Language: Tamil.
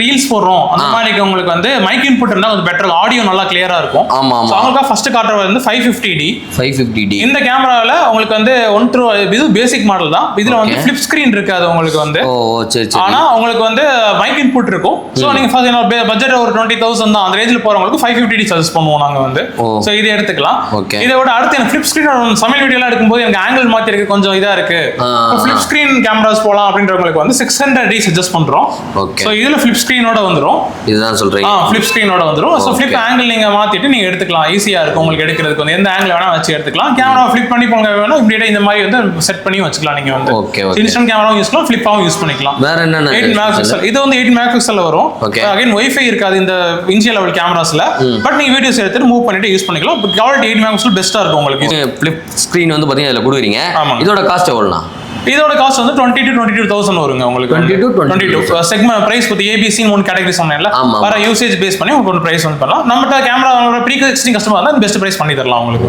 ரீல்ஸ் போடுறோம் அந்த மாதிரி உங்களுக்கு வந்து மைக் இன்புட் இருந்தா கொஞ்சம் பெட்டர், ஆடியோ நல்லா கிளியரா இருக்கும். ஆமா ஆமா. அவங்களுக்கு ஃபர்ஸ்ட் காட்டுறது வந்து 550D. இந்த கேமரால உங்களுக்கு வந்து 1 இது பேசிக் மாடல் தான். இதுல வந்து ஃபிளிப் ஸ்கிரீன் இருக்காது உங்களுக்கு வந்து. ஓ சரி சரி. ஆனா உங்களுக்கு வந்து மைக் இன்புட் இருக்கும். சோ நீங்க பட்ஜெட் ஒரு 20,000 தான், அந்த ரேஞ்சில போறவங்களுக்கு 550D சஜஸ்ட் பண்ணுவோம் நாங்க வந்து. சோ இதை எடுத்துக்கலாம். இதோட அடுத்து எனக்கு ஃபிளிப் ஸ்கிரீன் சமையல் வீடியோல எடுக்கும்போது எனக்கு ஆங்கிள் மாத்தி இருக்கு, கொஞ்சம் இதா இருக்கு, ஃபிளிப் ஸ்கிரீன் கேமராஸ் போலாம் அப்படின்றவங்களுக்கு வந்து 600D சஜஸ்ட் பண்றோம். சோ இதுல ஃபிளிப் ஸ்கிரீனோட வந்துரும். இதுதான் சொல்றீங்க. ஃபிளிப் ஸ்கிரீனோட வந்துரும். சோ ஃபிளிப் ஆங்கிள் நீங்க மாத்திட்டு நீங்க எடுத்துக்கலாம். ஈஸியா இருக்கும் உங்களுக்கு எடுக்கிறதுக்கு, வந்து எந்த ஆங்கிள் வேணா வச்சு எடுத்துக்கலாம். கேமரா ஃபிளிப் பண்ணி போங்க வேணா இமிடியேட்டா இந்த மாதிரி வந்து செட் பண்ணி வச்சுக்கலாம். நீங்க வந்து இன்ஸ்டன்ட் கேமராவும் யூஸ் பண்ணலாம், ஃபிளிப்பாவும் யூஸ் பண்ணிக்கலாம். வேற என்ன 8 மெகாபிக்சல். இது வந்து 8 மெகாபிக்சல்ல வரும். அகைன் வைஃபை இருக்காது இந்த இன்ஜினியர் லெவல் கேமராஸ்ல. பட் நீங்க வீடியோஸ் எடுத்து மூவ் பண்ணிட்டு யூஸ் பண்ணிக்கலாம். பட் குவாலிட்டி 8 மெகாபிக்சல் பெஸ்டா இருக்கும் உங்களுக்கு. ஃபிளிப் ஸ்கிரீன் வந்து பாத்தீங்கன்னா இதுல கொடுக்குறீங்க. இதோட காஸ்ட் எவ்வளவுனா? இதோட காஸ்ட் வந்து 20 to 22,000 வருங்க உங்களுக்கு. 22 செக்மெண்ட் பிரைஸ் பத்தி ABC 3 கேட்டகரி சொன்னேன்ல, வர யூசேஜ் பேஸ் பண்ணி உங்களுக்கு ஒரு பிரைஸ் வந்து பண்ணலாம். நம்மகிட்ட கேமரா ப்ரீ எக்ஸிஸ்டிங் கஸ்டமர் இருந்தா பெஸ்ட் பிரைஸ் பண்ணி தரலாம் உங்களுக்கு.